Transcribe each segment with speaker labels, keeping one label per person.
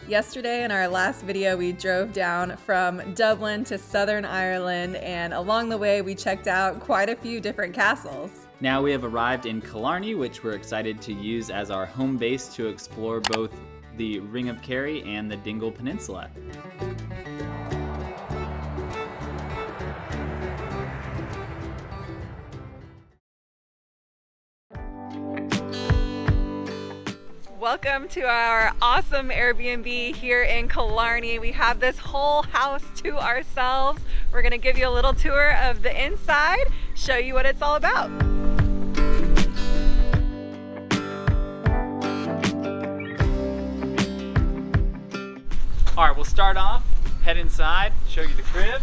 Speaker 1: Yesterday in our last video, we drove down from Dublin to Southern Ireland, and along the way we checked out quite a few different castles.
Speaker 2: Now we have arrived in Killarney, which we're excited to use as our home base to explore both the Ring of Kerry and the Dingle Peninsula.
Speaker 1: Welcome to our awesome Airbnb here in Killarney. We have this whole house to ourselves. We're gonna give you a little tour of the inside, show you what it's all about.
Speaker 2: All right, we'll start off, head inside, show you the crib.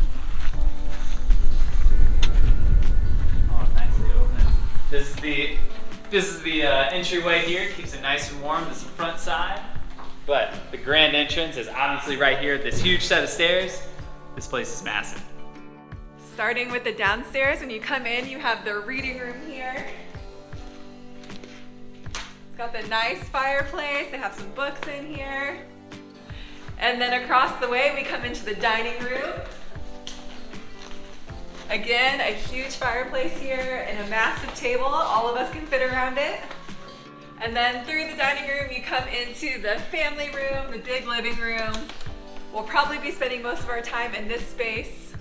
Speaker 2: Oh, nicely open. This is the entryway here. It keeps it nice and warm. This is the front side. But the grand entrance is obviously right here. This huge set of stairs. This place is massive.
Speaker 1: Starting with the downstairs, when you come in, you have the reading room here. It's got the nice fireplace. They have some books in here. And then across the way, we come into the dining room. Again, a huge fireplace here and a massive table. All of us can fit around it. And then through the dining room, you come into the family room, the big living room. We'll probably be spending most of our time in this space.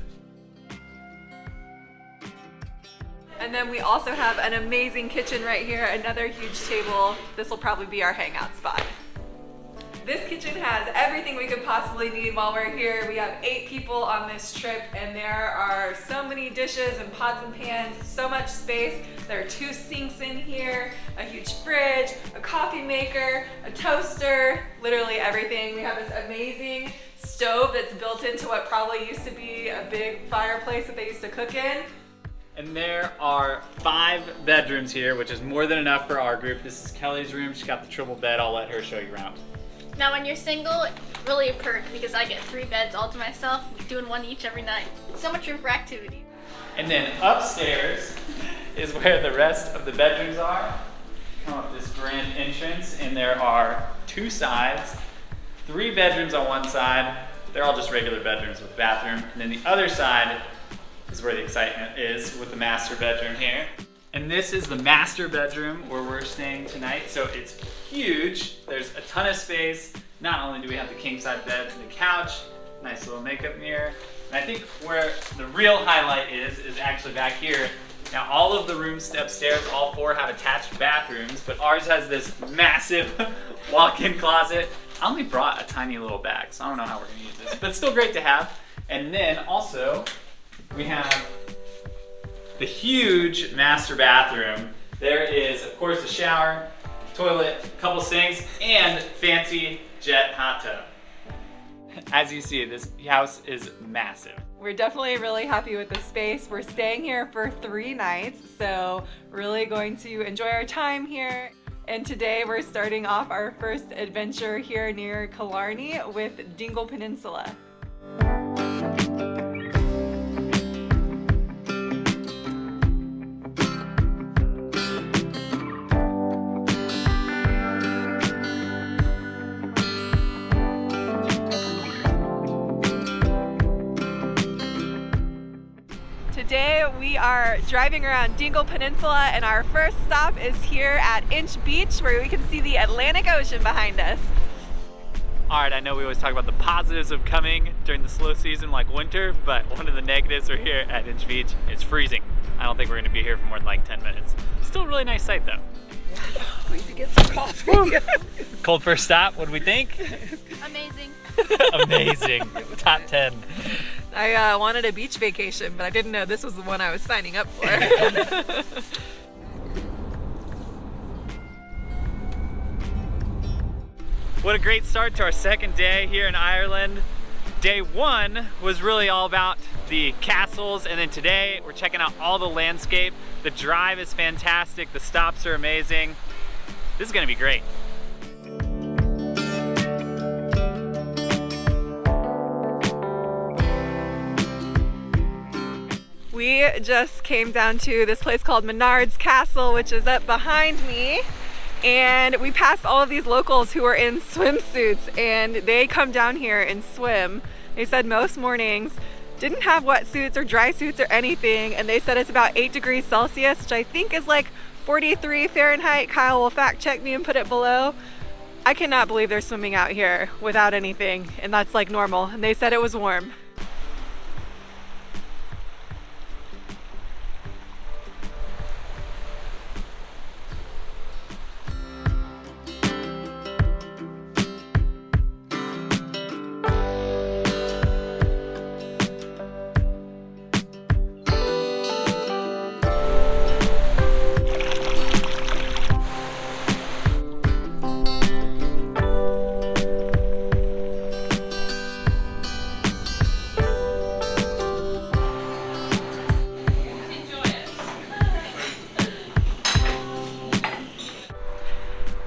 Speaker 1: And then we also have an amazing kitchen right here, another huge table. This will probably be our hangout spot. This kitchen has everything we could possibly need while we're here. We have 8 people on this trip, and there are so many dishes and pots and pans, so much space. There are 2 sinks in here, a huge fridge, a coffee maker, a toaster, literally everything. We have this amazing stove that's built into what probably used to be a big fireplace that they used to cook in.
Speaker 2: And there are 5 bedrooms here, which is more than enough for our group. This is Kelly's room. She's got the triple bed. I'll let her show you around.
Speaker 3: Now when you're single, really a perk because I get 3 beds all to myself, doing 1 each every night. So much room for activity.
Speaker 2: And then upstairs is where the rest of the bedrooms are. Come up this grand entrance, and there are 2 sides, 3 bedrooms on one side. They're all just regular bedrooms with bathroom. And then the other side is where the excitement is with the master bedroom here. And this is the master bedroom where we're staying tonight. So it's huge. There's a ton of space. Not only do we have the king side bed and the couch, nice little makeup mirror. And I think where the real highlight is actually back here. Now all of the rooms upstairs, all 4 have attached bathrooms, but ours has this massive walk-in closet. I only brought a tiny little bag, so I don't know how we're gonna use this, but it's still great to have. And then also, we have the huge master bathroom. There is, of course, a shower, toilet, couple sinks, and fancy jet hot tub. As you see, this house is massive.
Speaker 1: We're definitely really happy with the space. We're staying here for 3 nights, so really going to enjoy our time here. And today we're starting off our first adventure here near Killarney with Dingle Peninsula. Today we are driving around Dingle Peninsula, and our first stop is here at Inch Beach, where we can see the Atlantic Ocean behind us.
Speaker 2: All right, I know we always talk about the positives of coming during the slow season like winter, but one of the negatives are here at Inch Beach. It's freezing. I don't think we're gonna be here for more than like 10 minutes. Still a really nice sight though.
Speaker 1: We need to get some coffee.
Speaker 2: Cold first stop, what do we think?
Speaker 3: Amazing.
Speaker 2: Amazing, top 10.
Speaker 1: I wanted a beach vacation, but I didn't know this was the one I was signing up for.
Speaker 2: What a great start to our second day here in Ireland. Day 1 was really all about the castles, and then today we're checking out all the landscape. The drive is fantastic, the stops are amazing. This is gonna be great.
Speaker 1: We just came down to this place called Menard's Castle, which is up behind me. And we passed all of these locals who are in swimsuits, and they come down here and swim. They said most mornings didn't have wetsuits or dry suits or anything, and they said it's about 8 degrees Celsius, which I think is like 43 Fahrenheit. Kyle will fact check me and put it below. I cannot believe they're swimming out here without anything, and that's like normal. And they said it was warm.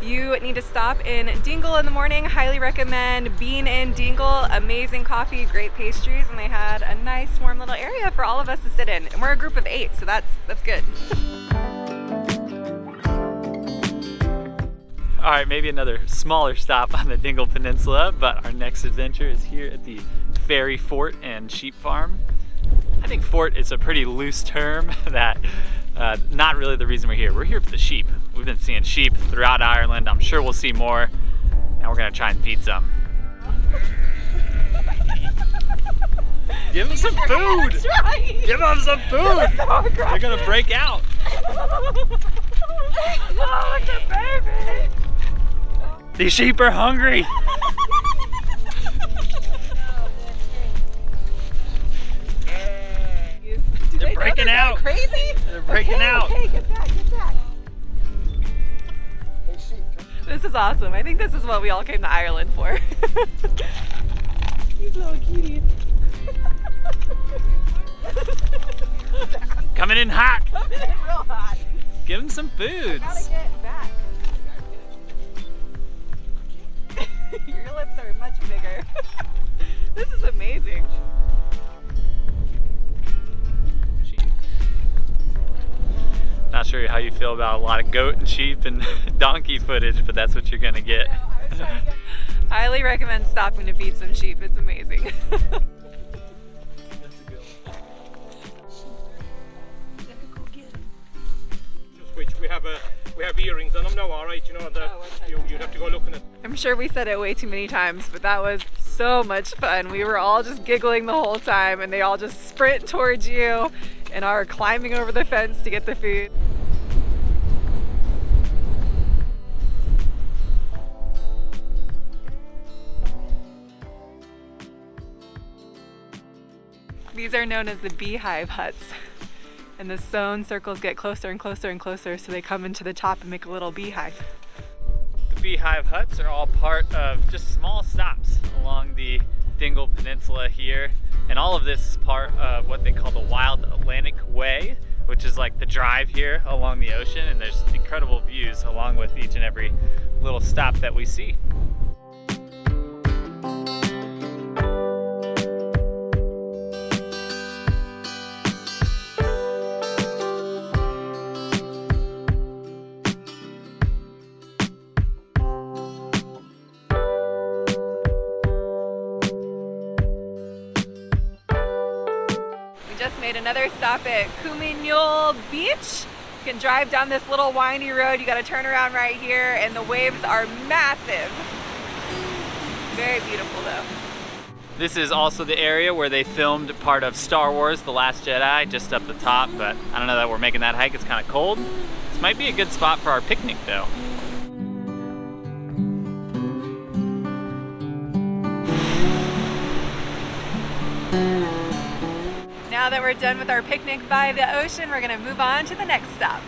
Speaker 1: You need to stop in Dingle in the morning. Highly recommend being in Dingle. Amazing coffee, great pastries, and they had a nice warm little area for all of us to sit in. And we're a group of 8, so that's good.
Speaker 2: All right, maybe another smaller stop on the Dingle Peninsula, but our next adventure is here at the Kerry Fort and Sheep Farm. I think fort is a pretty loose term that not really the reason we're here. We're here for the sheep. We've been seeing sheep throughout Ireland. I'm sure we'll see more. Now we're gonna try and feed some. Give them some food! Give them some food! They're gonna break out. Oh, look at baby! These sheep are hungry. They're breaking out.
Speaker 1: Crazy?
Speaker 2: They're breaking out.
Speaker 1: Okay, get back, get back. This is awesome. I think this is what we all came to Ireland for. These little cuties.
Speaker 2: Coming in hot.
Speaker 1: Coming in real hot.
Speaker 2: Give them some foods.
Speaker 1: Gotta get back. Your lips are much bigger. This is amazing.
Speaker 2: Not sure how you feel about a lot of goat and sheep and donkey footage, but that's what you're gonna get.
Speaker 1: Highly recommend stopping to feed some sheep. It's amazing.
Speaker 4: We have earrings on them now, all right. You know that you'd have to go looking at.
Speaker 1: I'm sure we said it way too many times, but that was so much fun. We were all just giggling the whole time, and they all just sprint towards you and are climbing over the fence to get the food. These are known as the beehive huts. And the stone circles get closer and closer and closer, so they come into the top and make a little beehive.
Speaker 2: The beehive huts are all part of just small stops along the Dingle Peninsula here. And all of this is part of what they call the Wild Atlantic Way, which is like the drive here along the ocean. And there's incredible views along with each and every little stop that we see.
Speaker 1: Just made another stop at Cumminule Beach. You can drive down this little windy road. You got to turn around right here, and the waves are massive. Very beautiful though.
Speaker 2: This is also the area where they filmed part of Star Wars: The Last Jedi, just up the top, but I don't know that we're making that hike. It's kind of cold. This might be a good spot for our picnic though.
Speaker 1: Now that we're done with our picnic by the ocean, we're gonna move on to the next stop.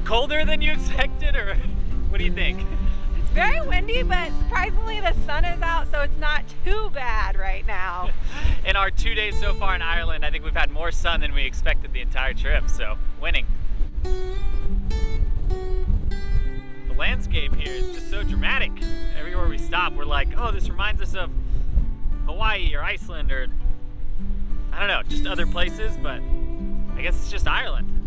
Speaker 2: Colder than you expected, or what do you think?
Speaker 1: It's very windy, but surprisingly the sun is out, so it's not too bad right now.
Speaker 2: In our 2 days so far in Ireland, I think we've had more sun than we expected the entire trip, so winning. The landscape here is just so dramatic. Everywhere we stop, we're like, oh, this reminds us of Hawaii or Iceland or, I don't know, just other places, but I guess it's just Ireland.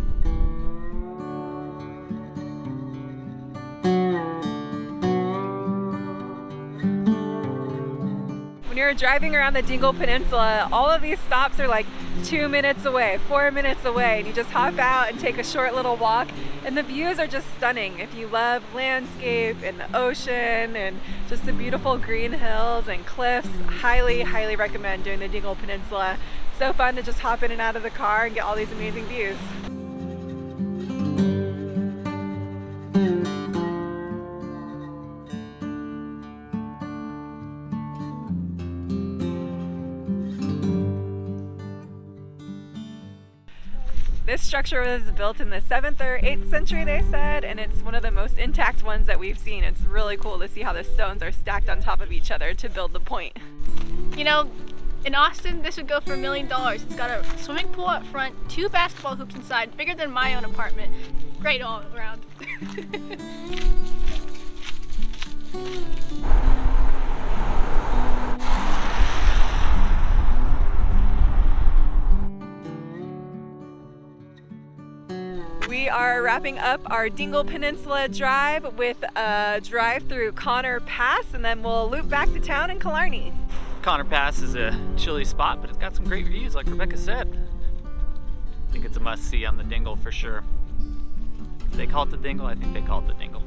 Speaker 1: When you're driving around the Dingle Peninsula, all of these stops are like 2 minutes away, 4 minutes away, and you just hop out and take a short little walk, and the views are just stunning. If you love landscape and the ocean and just the beautiful green hills and cliffs, highly, highly recommend doing the Dingle Peninsula. It's so fun to just hop in and out of the car and get all these amazing views. This structure was built in the 7th or 8th century, they said, and it's one of the most intact ones that we've seen. It's really cool to see how the stones are stacked on top of each other to build the point.
Speaker 3: You know, in Austin, this would go for $1 million. It's got a swimming pool up front, 2 basketball hoops inside, bigger than my own apartment. Great all around.
Speaker 1: We are wrapping up our Dingle Peninsula drive with a drive through Connor Pass, and then we'll loop back to town in Killarney.
Speaker 2: Connor Pass is a chilly spot, but it's got some great views, like Rebecca said. I think it's a must-see on the Dingle for sure. If they call it the Dingle, I think they call it the Dingle.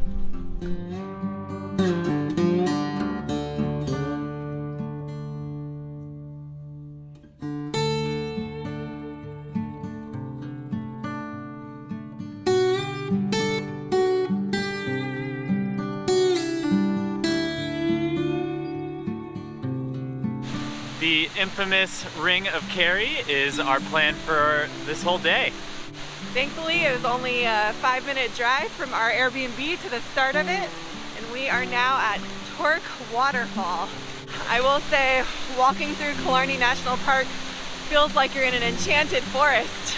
Speaker 2: The infamous Ring of Kerry is our plan for this whole day.
Speaker 1: Thankfully, it was only a 5-minute drive from our Airbnb to the start of it, and we are now at Waterfall. I will say, walking through Killarney National Park feels like you're in an enchanted forest.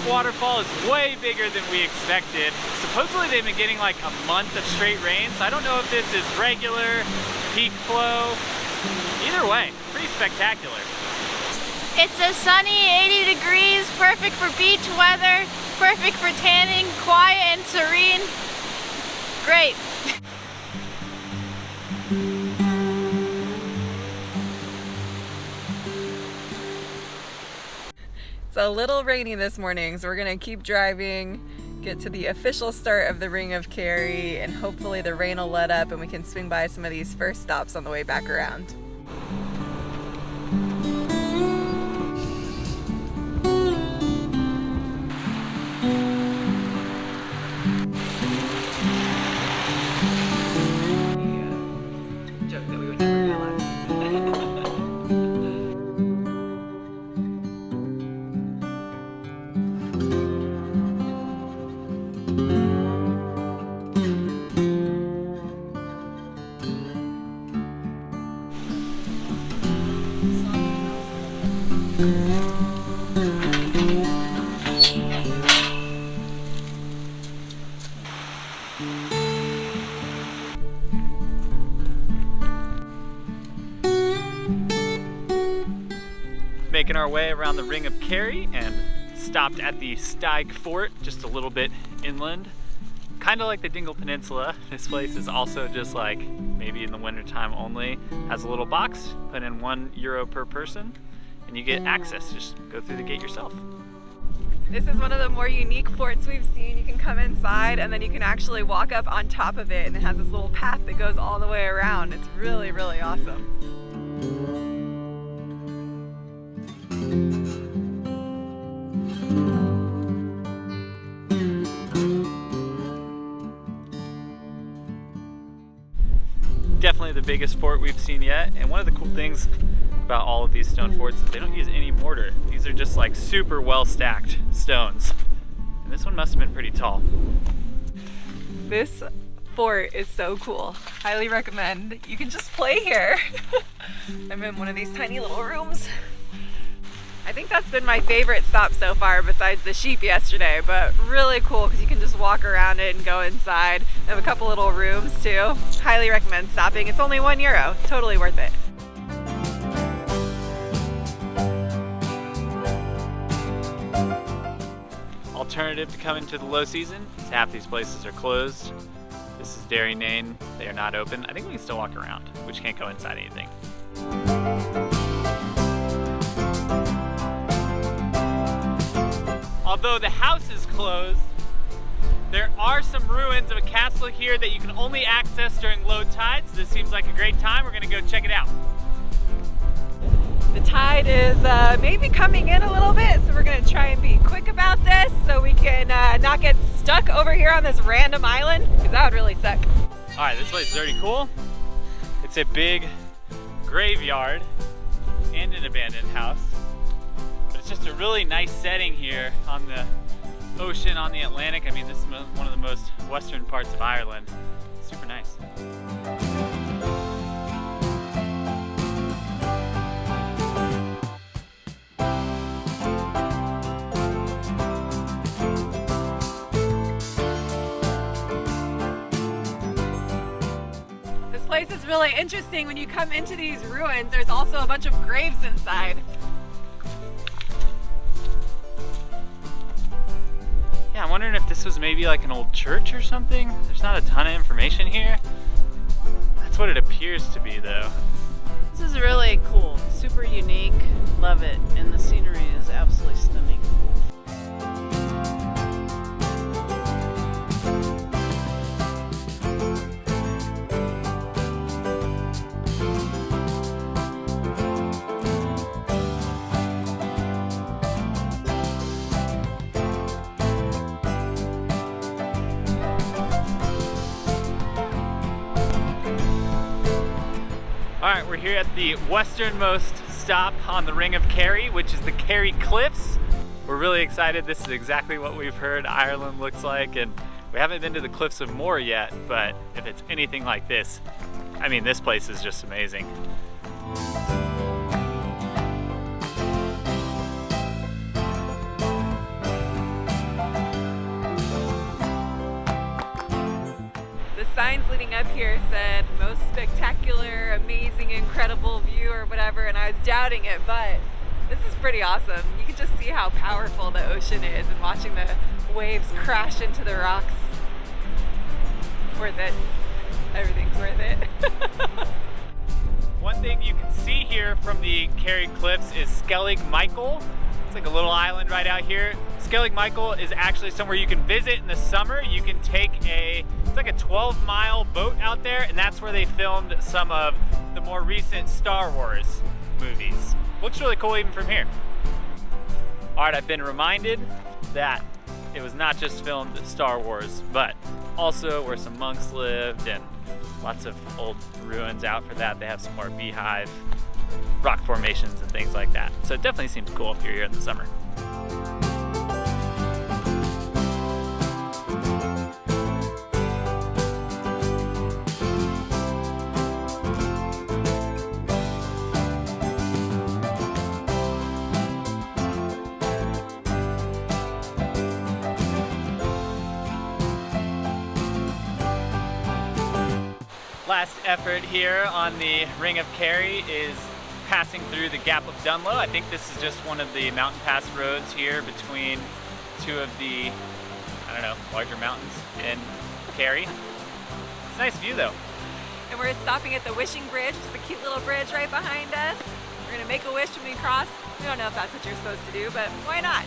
Speaker 2: Waterfall is way bigger than we expected. Supposedly they've been getting like a month of straight rain, so I don't know if this is regular, peak flow. Either way, pretty spectacular.
Speaker 3: It's a sunny 80 degrees, perfect for beach weather, perfect for tanning, quiet and serene. Great.
Speaker 1: It's a little rainy this morning, so we're gonna keep driving, get to the official start of the Ring of Kerry, and hopefully the rain will let up and we can swing by some of these first stops on the way back around. Joke that we would never be allowed to use it.
Speaker 2: Making our way around the Ring of Kerry and stopped at the Stag Fort just a little bit inland. Kind of like the Dingle Peninsula, this place is also just like, maybe in the wintertime only, has a little box, put in €1 per person, and you get access. Just go through the gate yourself.
Speaker 1: This is one of the more unique forts we've seen. You can come inside and then you can actually walk up on top of it, and it has this little path that goes all the way around. It's really, really awesome.
Speaker 2: Definitely the biggest fort we've seen yet, and one of the cool things about all of these stone forts is they don't use any mortar. These are just like super well stacked stones. And this one must have been pretty tall.
Speaker 1: This fort is so cool. Highly recommend. You can just play here. I'm in one of these tiny little rooms. I think that's been my favorite stop so far besides the sheep yesterday, but really cool because you can just walk around it and go inside. They have a couple little rooms too. Highly recommend stopping. It's only €1. Totally worth it.
Speaker 2: Alternative to coming to the low season is half these places are closed. This is Dairy Lane. They are not open. I think we can still walk around, but you can't go inside anything. Although the house is closed, there are some ruins of a castle here that you can only access during low tides. This seems like a great time. We're gonna go check it out.
Speaker 1: The tide is maybe coming in a little bit, so we're gonna try and be quick about this so we can not get stuck over here on this random island, because that would really suck.
Speaker 2: All right, this place is already cool. It's a big graveyard and an abandoned house. But it's just a really nice setting here on the ocean, on the Atlantic. I mean, this is one of the most western parts of Ireland. Super nice.
Speaker 1: This place is really interesting. When you come into these ruins, there's also a bunch of graves inside.
Speaker 2: Yeah, I'm wondering if this was maybe like an old church or something. There's not a ton of information here. That's what it appears to be though.
Speaker 3: This is really cool, super unique, love it, and the scenery is absolutely stunning.
Speaker 2: All right, we're here at the westernmost stop on the Ring of Kerry, which is the Kerry Cliffs. We're really excited. This is exactly what we've heard Ireland looks like, and we haven't been to the Cliffs of Moher yet, but if it's anything like this, I mean, this place is just amazing.
Speaker 1: Signs leading up here said most spectacular, amazing, incredible view or whatever, and I was doubting it, but this is pretty awesome. You can just see how powerful the ocean is and watching the waves crash into the rocks. Worth it. Everything's worth it.
Speaker 2: One thing you can see here from the Kerry Cliffs is Skellig Michael. It's like a little island right out here. Skellig Michael is actually somewhere you can visit in the summer. You can take it's like a 12-mile boat out there, and that's where they filmed some of the more recent Star Wars movies. Looks really cool even from here. All right, I've been reminded that it was not just filmed Star Wars, but also where some monks lived and lots of old ruins out for that. They have some more beehive rock formations and things like that. So it definitely seems cool if you're here in the summer. Last effort here on the Ring of Kerry is passing through the Gap of Dunlow. I think this is just one of the mountain pass roads here between two of the, I don't know, larger mountains in Kerry. It's a nice view though.
Speaker 1: And we're stopping at the Wishing Bridge, just a cute little bridge right behind us. We're gonna make a wish when we cross. We don't know if that's what you're supposed to do, but why not?